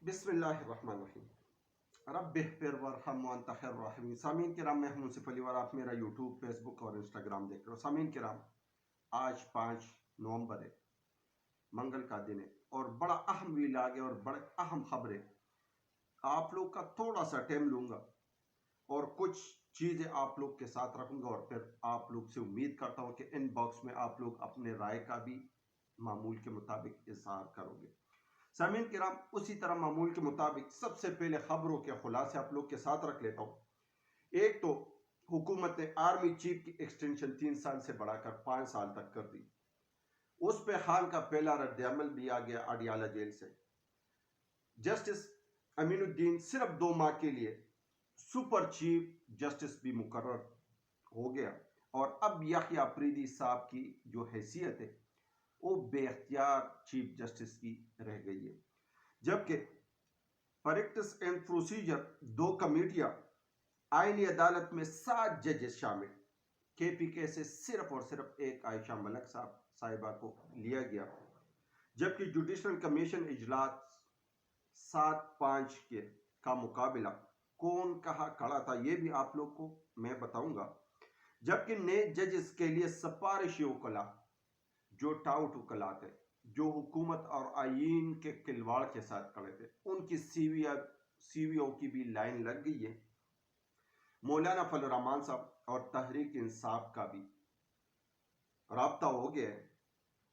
بسم اللہ الرحمن الرحیم رب اغفر وارحم وانت خیر الراحمین۔ سامعین کرام، میں ہوں منصف علی اور آپ میرا یوٹیوب، فیس بک اور انسٹاگرام دیکھ رہے ہو۔ سامعین کرام، آج 5 نومبر ہے، منگل کا دن ہے اور بڑا اہم ویلاگ ہے اور بڑے اہم خبر ہے۔ آپ لوگ کا تھوڑا سا ٹائم لوں گا اور کچھ چیزیں آپ لوگ کے ساتھ رکھوں گا اور پھر آپ لوگ سے امید کرتا ہوں کہ ان باکس میں آپ لوگ اپنے رائے کا بھی معمول کے مطابق اظہار کرو گے۔ سامعین کرام، اسی طرح معمول کے مطابق سب سے پہلے خبروں کے خلاصے آپ لوگ کے ساتھ رکھ لیتا ہوں۔ ایک تو حکومت نے آرمی چیف کی ایکسٹینشن 3 سال سے بڑھا کر 5 سال تک کر دی۔ اس پہ خان کا پہلا رد عمل بھی آ گیا اڈیالہ جیل سے۔ جسٹس امین الدین صرف 2 ماہ کے لیے سپر چیف جسٹس بھی مقرر ہو گیا اور اب یحییٰ اپریدی صاحب کی جو حیثیت ہے وہ بے اختیار چیف جسٹس کی رہ گئی ہے، جبکہ پریکٹس اینڈ پروسیجر 2 کمیٹیاں، آئینی عدالت میں 7 ججز شامل، کے پی کے سے صرف اور صرف ایک عائشہ ملک صاحبہ کو لیا گیا، جبکہ جوڈیشل کمیشن اجلاس 7-5 کا مقابلہ کون کہاں کھڑا تھا یہ بھی آپ لوگ کو میں بتاؤں گا، جبکہ نئے ججز کے لیے سفارشی وکلا جو ٹاؤٹ وکلا تھے، جو حکومت اور آئین کے کھلواڑ کے ساتھ کھڑے تھے، ان کی سی وی او کی بھی لائن لگ گئی ہے۔ مولانا فضل الرحمان صاحب اور تحریک انصاف کا بھی رابطہ ہو گیا ہے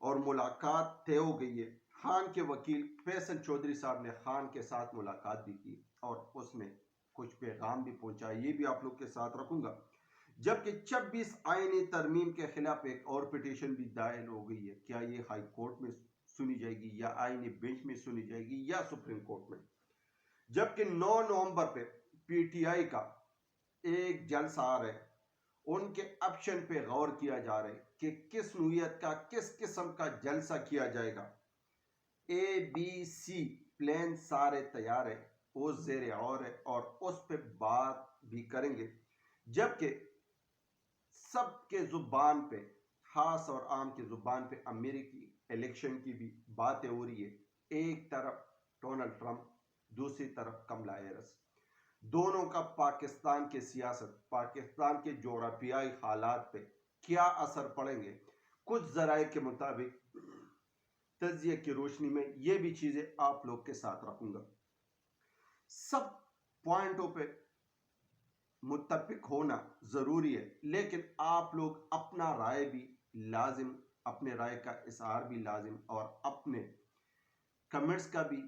اور ملاقات طے ہو گئی ہے۔ خان کے وکیل فیصل چودھری صاحب نے خان کے ساتھ ملاقات بھی کی اور اس میں کچھ پیغام بھی پہنچا، یہ بھی آپ لوگ کے ساتھ رکھوں گا، جبکہ 26 آئینی ترمیم کے خلاف ایک اور پٹیشن بھی دائر ہو گئی ہے۔ کیا یہ ہائی کورٹ میں سنی جائے گی یا آئینی بینچ میں سنی جائے گی یا سپریم کورٹ میں؟ جبکہ 9 نومبر پہ پی ٹی آئی کا ایک جلسہ آ رہا ہے، ان کے آپشن پہ غور کیا جا رہا ہے کہ کس نوعیت کا کس قسم کا جلسہ کیا جائے گا۔ ABC پلان سارے تیار ہے، وہ زیر غور ہے اور اس پہ بات بھی کریں گے، جبکہ سب کے زبان پہ، خاص اور عام کی زبان پہ امریکی الیکشن کی بھی باتیں ہو رہی ہے۔ ایک طرف ڈونلڈ ٹرمپ، دوسری طرف کملا ہیرس، دونوں کا پاکستان کی سیاست، پاکستان کے جغرافیائی حالات پہ کیا اثر پڑیں گے، کچھ ذرائع کے مطابق تجزیے کی روشنی میں یہ بھی چیزیں آپ لوگ کے ساتھ رکھوں گا۔ سب پوائنٹوں پہ متفق ہونا ضروری ہے، لیکن آپ لوگ اپنا رائے بھی لازم، اپنے رائے کا اظہار بھی لازم اور اپنے کمنٹس کا بھی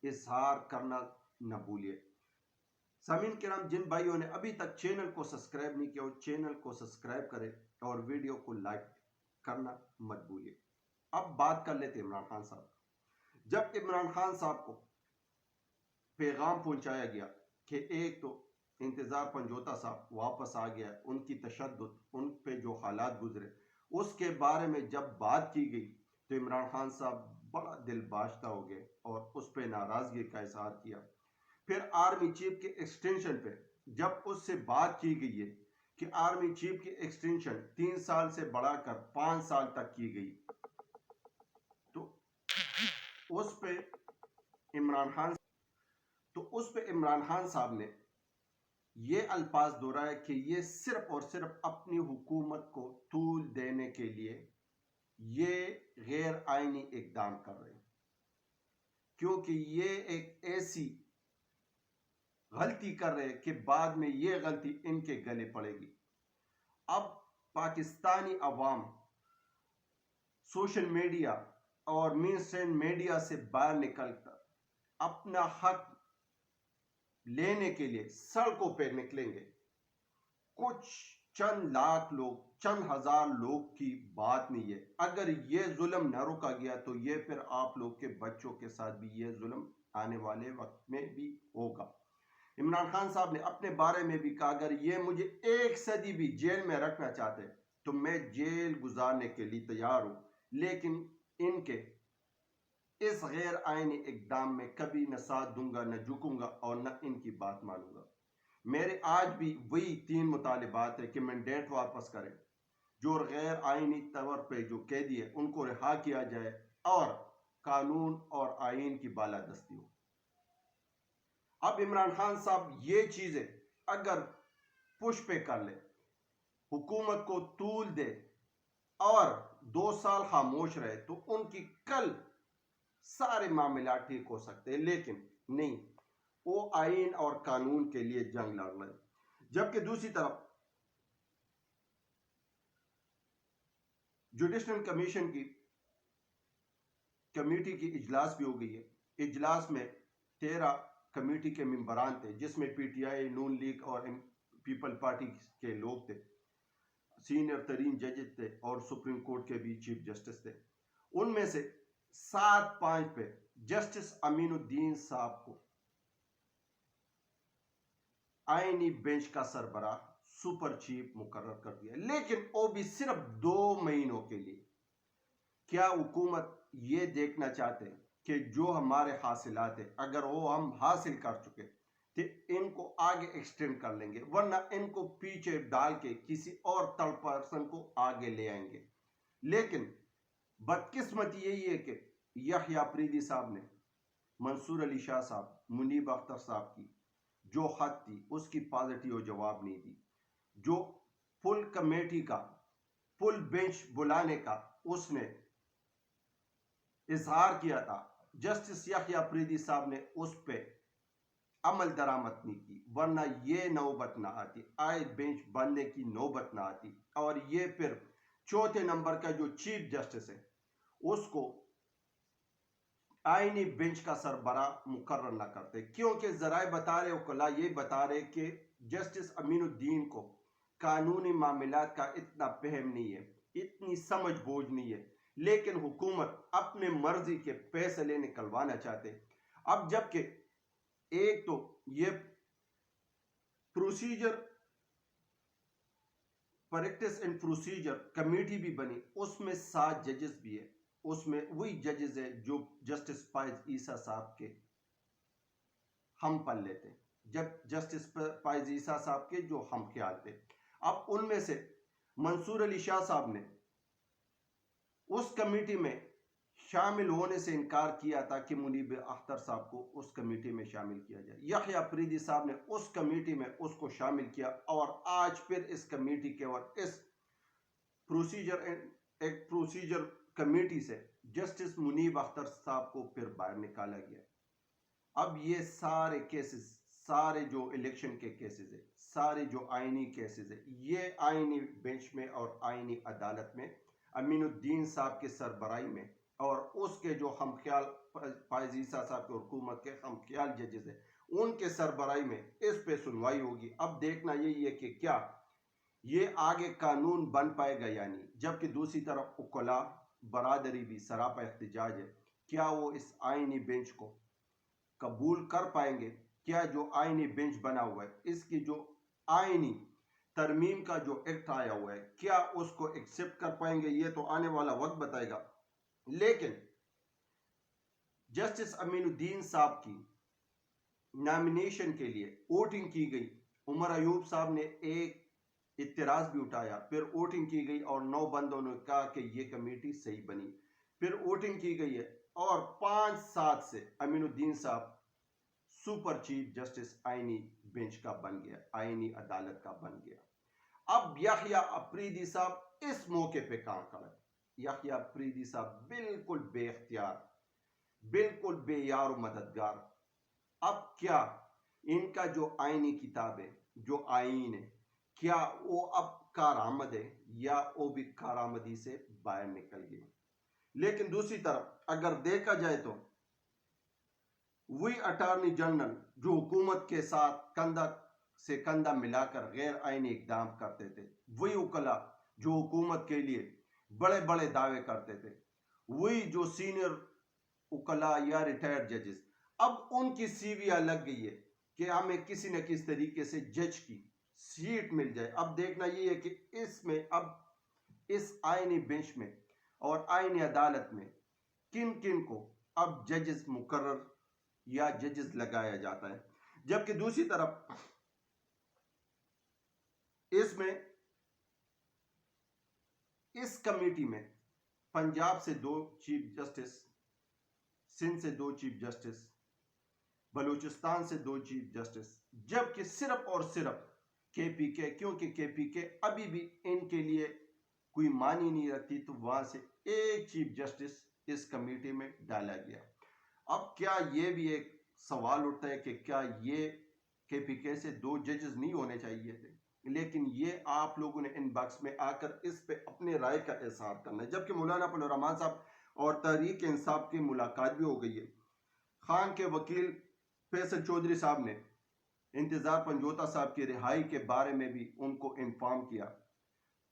اظہار کرنا نہ بھولیے۔ سامعین کرام، جن بھائیوں نے ابھی تک چینل کو سبسکرائب نہیں کیا وہ چینل کو سبسکرائب کریں اور ویڈیو کو لائک کرنا مت بھولیے۔ اب بات کر لیتے عمران خان صاحب۔ جب عمران خان صاحب کو پیغام پہنچایا گیا کہ ایک تو انتظار پنجوتا صاحب واپس آ گیا، ان کی تشدد، ان پہ جو حالات گزرے اس کے بارے میں جب بات کی گئی تو عمران خان صاحب بڑا دل باشتہ ہو گئے اور اس پہ ناراضگی کا اظہار کیا۔ پھر آرمی چیف کے ایکسٹینشن پہ جب اس سے بات کی گئی ہے کہ آرمی چیف کی ایکسٹینشن 3 سال سے بڑھا کر 5 سال تک کی گئی، تو اس پہ عمران خان صاحب نے یہ الفاظ دہرائے کہ یہ صرف اور صرف اپنی حکومت کو طول دینے کے لیے یہ غیر آئینی اقدام کر رہے ہیں، کیونکہ یہ ایک ایسی غلطی کر رہے کہ بعد میں یہ غلطی ان کے گلے پڑے گی۔ اب پاکستانی عوام سوشل میڈیا اور مین اسٹریم میڈیا سے باہر نکل کر اپنا حق لینے کے لیے سڑکوں پہ نکلیں گے۔ کچھ چند لاکھ لوگ، چند ہزار لوگ کی بات نہیں ہے۔ اگر یہ ظلم نہ روکا گیا تو یہ پھر آپ لوگ کے بچوں کے ساتھ بھی یہ ظلم آنے والے وقت میں بھی ہوگا۔ عمران خان صاحب نے اپنے بارے میں بھی کہا اگر یہ مجھے 1 صدی بھی جیل میں رکھنا چاہتے تو میں جیل گزارنے کے لیے تیار ہوں، لیکن ان کے اس غیر آئینی اقدام میں کبھی نہ ساتھ دوں گا، نہ جھکوں گا اور نہ ان کی بات مانوں گا۔ میرے آج بھی وہی 3 مطالبات ہیں کہ مینڈیٹ واپس کریں، جو غیر آئینی طور پہ جو قیدی ہے ان کو رہا کیا جائے اور قانون اور آئین کی بالادستی ہو۔ اب عمران خان صاحب یہ چیزیں اگر پش پہ کر لے، حکومت کو طول دے اور 2 سال خاموش رہے تو ان کی کل سارے معاملات ٹھیک ہو سکتے ہیں، لیکن نہیں، وہ آئین اور قانون کے لیے جنگ لڑ رہے۔ جبکہ دوسری طرف جوڈیشل کمیشن کی کمیٹی کی اجلاس بھی ہو گئی ہے۔ اجلاس میں 13 کمیٹی کے ممبران تھے، جس میں پی ٹی آئی، نون لیگ اور پیپل پارٹی کے لوگ تھے، سینئر ترین ججز تھے اور سپریم کورٹ کے بھی چیف جسٹس تھے۔ ان میں سے 7-5 پہ جسٹس امین الدین صاحب کو آئینی بینچ کا سربراہ سپر چیف مقرر کر دیا، لیکن وہ بھی صرف 2 مہینوں کے لیے۔ کیا حکومت یہ دیکھنا چاہتے ہیں کہ جو ہمارے حاصلات ہیں اگر وہ ہم حاصل کر چکے تو ان کو آگے ایکسٹینڈ کر لیں گے، ورنہ ان کو پیچھے ڈال کے کسی اور تھرڈ پرسن کو آگے لے آئیں گے؟ لیکن بدقسمتی یہی ہے کہ یحییٰ اپریدی صاحب نے منصور علی شاہ صاحب، منیب اختر صاحب کی جو خط تھی اس کی پازیٹیو جواب نہیں دی۔ جو فل کمیٹی کا فل بینچ بلانے کا اس نے اظہار کیا تھا، جسٹس یحییٰ اپریدی صاحب نے اس پہ عمل درآمد نہیں کی، ورنہ یہ نوبت نہ آتی، آئے بینچ بننے کی نوبت نہ آتی، اور یہ پھر چوتھے نمبر کا جو چیف جسٹس ہے اس کو آئینی بینچ کا سربراہ مقرر نہ کرتے، کیونکہ ذرائع بتا رہے وکلاء یہ بتا رہے کہ جسٹس امین الدین کو قانونی معاملات کا اتنا فہم نہیں ہے، اتنی سمجھ بوجھ نہیں ہے، لیکن حکومت اپنے مرضی کے فیصلے نکلوانا چاہتے۔ اب جبکہ ایک تو یہ procedure practice and procedure committee بھی بنی، اس میں 7 ججز بھی ہے، اس میں وہی ججز ہے جو جسٹس فائز عیسیٰ صاحب کے ہم پلے تھے، جب جسٹس فائز عیسیٰ صاحب کے جو ہم خیال تھے۔ اب ان میں سے منصور علی شاہ صاحب نے اس کمیٹی میں شامل ہونے سے انکار کیا تھا کہ منیب اختر صاحب کو اس کمیٹی میں شامل کیا جائے۔ یحییٰ اپریدی صاحب نے اس کمیٹی میں اس کو شامل کیا، اور آج پھر اس کمیٹی کے اور اس پروسیجر کمیٹی سے جسٹس منیب اختر صاحب کو پھر باہر نکالا گیا۔ اب یہ سارے کیسز، سارے جو الیکشن کے کیسز ہیں، سارے جو آئینی کیسز ہیں، یہ آئینی بینچ میں اور آئینی عدالت میں امین الدین صاحب کے سربراہی میں اور اس کے جو ہم خیال فائز عیسیٰ صاحب کے حکومت کے ہم خیال ججز ہیں ان کے سربراہی میں اس پہ سنوائی ہوگی۔ اب دیکھنا یہی ہے کہ کیا یہ آگے قانون بن پائے گا یا نہیں، جبکہ دوسری طرف وکلاء برادری بھی سراپا احتجاج ہے، کیا وہ اس آئینی بینچ کو قبول کر پائیں گے؟ کیا جو آئینی بینچ بنا ہوا ہے، اس کی جو آئینی ترمیم کا جو ایکٹ آیا ہوا ہے، کیا اس کو ایکسپٹ کر پائیں گے؟ یہ تو آنے والا وقت بتائے گا۔ لیکن جسٹس امین الدین صاحب کی نامینیشن کے لیے ووٹنگ کی گئی، عمر ایوب صاحب نے ایک اعتراض بھی اٹھایا، پھر ووٹنگ کی گئی اور 9 بندوں نے کہا کہ یہ کمیٹی صحیح بنی، پھر ووٹنگ کی گئی ہے اور 5-7 سے امین الدین صاحب سپر چیف جسٹس آئینی بینچ کا بن گیا، آئینی عدالت کا بن گیا۔ اب یحییٰ اپریدی صاحب اس موقع پہ کہاں کھڑا ہے؟ یحییٰ اپریدی صاحب بالکل بے اختیار، بالکل بے یار و مددگار۔ اب کیا ان کا جو آئینی کتاب ہے، جو آئین ہے، کیا وہ اب کارآمد ہے یا وہ بھی کارآمدی سے باہر نکل گئے؟ لیکن دوسری طرف اگر دیکھا جائے تو وہی اٹارنی جنرل جو حکومت کے ساتھ کندھا سے کندھا ملا کر غیر آئینی اقدام کرتے تھے، وہی وکلاء جو حکومت کے لیے بڑے بڑے دعوے کرتے تھے، وہی جو سینئر وکلاء یا ریٹائرڈ ججز، اب ان کی سیویاں لگ گئی ہے کہ ہمیں کسی نہ کسی طریقے سے جج کی سیٹ مل جائے۔ اب دیکھنا یہ ہے کہ اس میں اب اس آئینی بینچ میں اور آئینی عدالت میں کن کن کو اب ججز مقرر یا ججز لگایا جاتا ہے۔ جبکہ دوسری طرف اس میں اس کمیٹی میں پنجاب سے 2 چیف جسٹس، سندھ سے 2 چیف جسٹس، بلوچستان سے 2 چیف جسٹس، جبکہ صرف اور صرف کے پی کے، کیونکہ کے پی کے ابھی بھی ان کے لیے کوئی معنی نہیں رکھتی، تو وہاں سے ایک چیف جسٹس اس کمیٹی میں ڈالا گیا۔ اب کیا یہ بھی ایک سوال اٹھتا ہے کہ کیا یہ کے پی کے سے 2 ججز نہیں ہونے چاہیے تھے؟ لیکن یہ آپ لوگوں نے ان باکس میں آ کر اس پہ اپنے رائے کا اظہار کرنا ہے۔ جبکہ مولانا فضل الرحمان صاحب اور تحریک انصاف کی ملاقات بھی ہو گئی ہے۔ خان کے وکیل فیصل چودھری صاحب نے انتظار پنجوتا صاحب کی رہائی کے بارے میں بھی ان کو انفارم کیا۔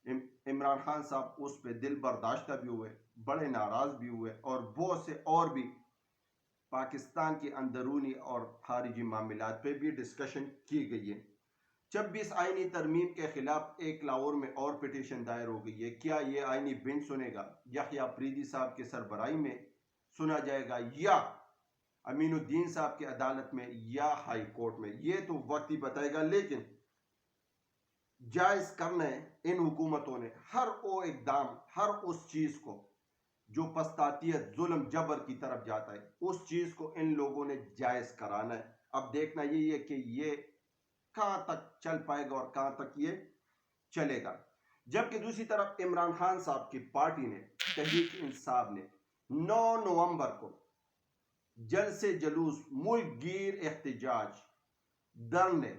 عمران خان صاحب اس پہ دل برداشتہ بھی ہوئے، بڑے ناراض بھی ہوئے، اور بہت سے اور بھی پاکستان کی اندرونی اور خارجی معاملات پہ بھی ڈسکشن کی گئی ہے۔ 26 آئینی ترمیم کے خلاف ایک لاہور میں اور پٹیشن دائر ہو گئی ہے۔ کیا یہ آئینی بینچ سنے گا؟ یحییٰ آفریدی صاحب کے سربراہی میں سنا جائے گا، یا امین الدین صاحب کی عدالت میں، یا ہائی کورٹ میں؟ یہ تو وقت ہی بتائے گا۔ لیکن جائز کرنا ہے ان حکومتوں نے ہر وہ اقدام، ہر اس چیز کو جو پستاتیت، ظلم، جبر کی طرف جاتا ہے، اس چیز کو ان لوگوں نے جائز کرانا ہے۔ اب دیکھنا یہی ہے کہ یہ کہاں تک چل پائے گا اور کہاں تک یہ چلے گا۔ جبکہ دوسری طرف عمران خان صاحب کی پارٹی نے، تحریک انصاف نے 9 نومبر کو جلسے جلوس، ملک گیر احتجاج، دھرنے،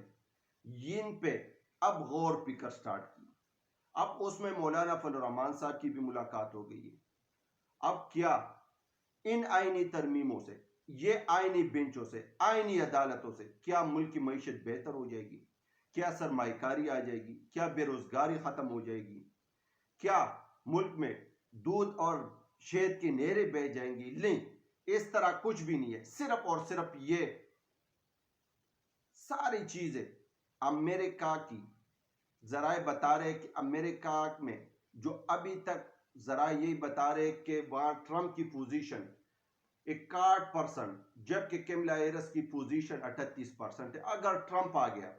ان پہ اب غور فکر سٹارٹ کی۔ اب اس میں مولانا فضل الرحمان صاحب کی بھی ملاقات ہو گئی ہے۔ اب کیا ان آئینی ترمیموں سے، یہ آئینی بینچوں سے، آئینی عدالتوں سے کیا ملک کی معیشت بہتر ہو جائے گی؟ کیا سرمایہ کاری آ جائے گی؟ کیا بے روزگاری ختم ہو جائے گی؟ کیا ملک میں دودھ اور شہد کی نہریں بہہ جائیں گی؟ نہیں، اس طرح کچھ بھی نہیں ہے۔ صرف اور صرف یہ ساری چیزیں امریکہ کی ذرائع بتا رہے کہ امریکہ میں جو ابھی تک ذرائع یہی بتا رہے کہ وہاں ٹرمپ کی پوزیشن 61%، جبکہ کیملا ہیرس کی پوزیشن 38% ہے۔ اگر ٹرمپ آ گیا،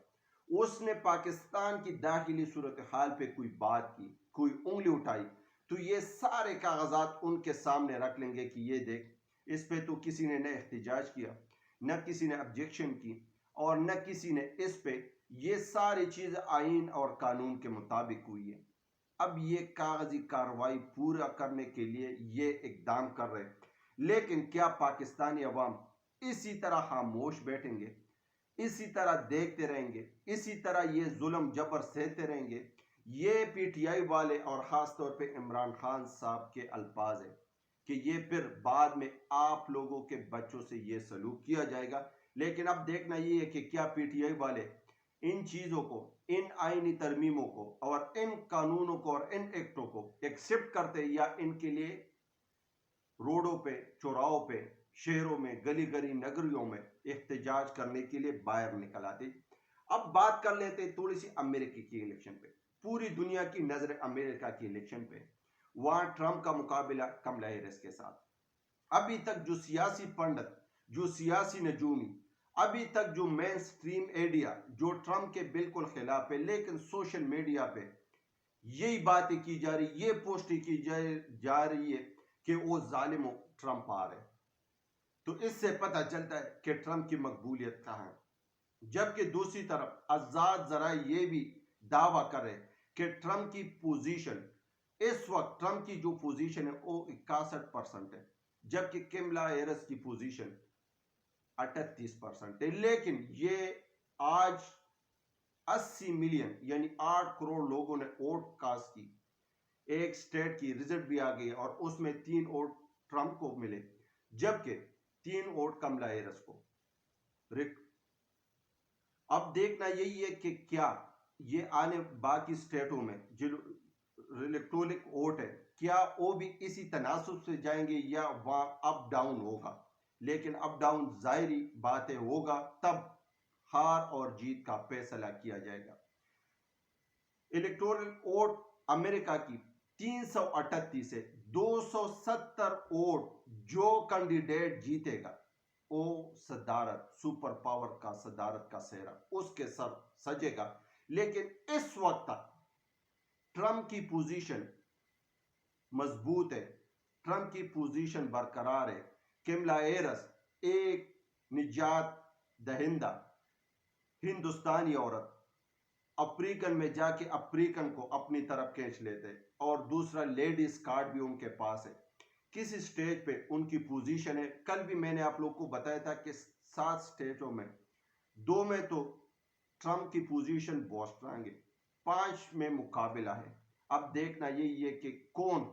اس نے پاکستان کی داخلی صورتحال پہ کوئی بات کی، کوئی انگلی اٹھائی، تو یہ سارے کاغذات ان کے سامنے رکھ لیں گے کہ یہ دیکھ، اس پہ تو کسی نے نہ احتجاج کیا، نہ کسی نے آبجیکشن کی، اور نہ کسی نے اس پہ، یہ ساری چیز آئین اور قانون کے مطابق ہوئی ہے۔ اب یہ کاغذی کارروائی پورا کرنے کے لیے یہ اقدام کر رہے، لیکن کیا پاکستانی عوام اسی طرح خاموش بیٹھیں گے؟ اسی طرح دیکھتے رہیں گے؟ اسی طرح یہ ظلم جبر سہتے رہیں گے؟ یہ پی ٹی آئی والے اور خاص طور پہ عمران خان صاحب کے الفاظ ہیں کہ یہ پھر بعد میں آپ لوگوں کے بچوں سے یہ سلوک کیا جائے گا۔ لیکن اب دیکھنا یہ ہے کہ کیا پی ٹی آئی والے ان چیزوں کو، ان آئینی ترمیموں کو اور ان قانونوں کو اور ان ایکٹوں کو ایکسپٹ کرتے، یا ان کے لیے روڈوں پہ، چوراہوں پہ، شہروں میں، گلی گلی نگریوں میں احتجاج کرنے کے لیے باہر نکل آتے۔ اب بات کر لیتے تھوڑی سی امریکہ کی الیکشن پہ۔ پوری دنیا کی نظر امریکہ کی الیکشن پہ، وہاں ٹرمپ کا مقابلہ کملا ہیرس کے ساتھ۔ ابھی تک جو سیاسی پنڈت، جو سیاسی نجومی، ابھی تک جو مین سٹریم ایڈیا جو ٹرمپ کے بالکل خلاف ہے، لیکن سوشل میڈیا پہ یہی باتیں کی جا رہی، یہ پوسٹیں کی جا رہی ہے کہ وہ ظالم ٹرمپ آ رہے، تو اس سے پتہ چلتا ہے کہ ٹرمپ کی مقبولیت کہاں ہے۔ جبکہ دوسری طرف آزاد ذرائع یہ بھی دعویٰ کر رہے کہ ٹرمپ کی پوزیشن، اس وقت ٹرمپ کی جو پوزیشن ہے وہ 61% ہے، جبکہ کیملا ہیرس کی پوزیشن 38% ہے۔ لیکن یہ آج 80 ملین یعنی 8 کروڑ لوگوں نے ووٹ کاسٹ کی، ایک سٹیٹ کی رزلٹ بھی آ گئی اور اس میں 3 ووٹ ٹرمپ کو ملے، جبکہ 3 ووٹ کملا ہیرس کو۔ اب دیکھنا یہی ہے کہ کیا یہ آنے باقی سٹیٹوں میں جو الیکٹرولک ووٹ ہے، کیا وہ بھی اسی تناسب سے جائیں گے یا وہاں اپ ڈاؤن ہوگا؟ لیکن اپ ڈاؤن ظاہری باتیں ہوگا، تب ہار اور جیت کا فیصلہ کیا جائے گا۔ الیکٹورل ووٹ امریکہ کی 338 سے 270 ووٹ جو کینڈیڈیٹ جیتے گا وہ صدارت، سپر پاور کا صدارت کا سہرا اس کے سر سجے گا۔ لیکن اس وقت تک ٹرمپ کی پوزیشن مضبوط ہے، ٹرمپ کی پوزیشن برقرار ہے۔ کیملا ہیرس ایک نجات دہندہ ہندوستانی عورت افریقن میں جا کے افریقن کو اپنی طرف کھینچ لیتے، اور دوسرا لیڈیز کارڈ بھی ان کے پاس ہے. کس اسٹیج پہ ان کی پوزیشن ہے. کل بھی میں نے آپ لوگ کو بتایا تھا کہ 7 اسٹیٹوں میں 2 میں تو ٹرمپ کی پوزیشن بہت اسٹرانگ ہے، 5 میں مقابلہ ہے. اب دیکھنا یہی ہے کہ کون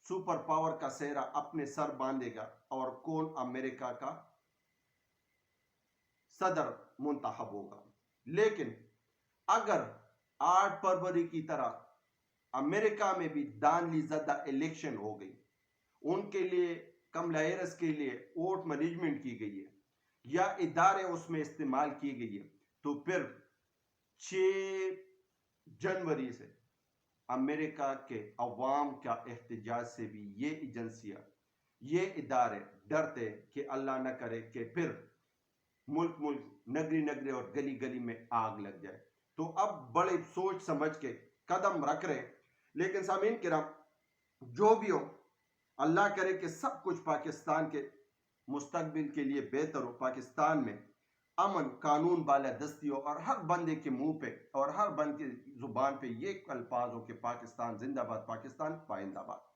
سپر پاور کا سہرا اپنے سر باندھے گا اور کون امریکہ کا صدر منتخب ہوگا. لیکن اگر 8 فروری کی طرح امریکہ میں بھی دانلی زدہ الیکشن ہو گئی، ان کے لیے کملا ہیرس کے لیے ووٹ مینجمنٹ کی گئی ہے یا ادارے اس میں استعمال کی گئی ہے، تو پھر 6 جنوری سے امریکہ کے عوام کا احتجاج سے بھی یہ ایجنسیاں، یہ ادارے ڈرتے کہ اللہ نہ کرے کہ پھر ملک نگری نگری اور گلی گلی میں آگ لگ جائے. تو اب بڑے سوچ سمجھ کے قدم رکھ رہے. لیکن سامعین کرام، جو بھی ہو، اللہ کرے کہ سب کچھ پاکستان کے مستقبل کے لیے بہتر ہو. پاکستان میں امن، قانون بالادستی ہو، اور ہر بندے کے منہ پہ اور ہر بندے کی زبان پہ یہ الفاظ ہو کہ پاکستان زندہ باد، پاکستان پائندہ باد.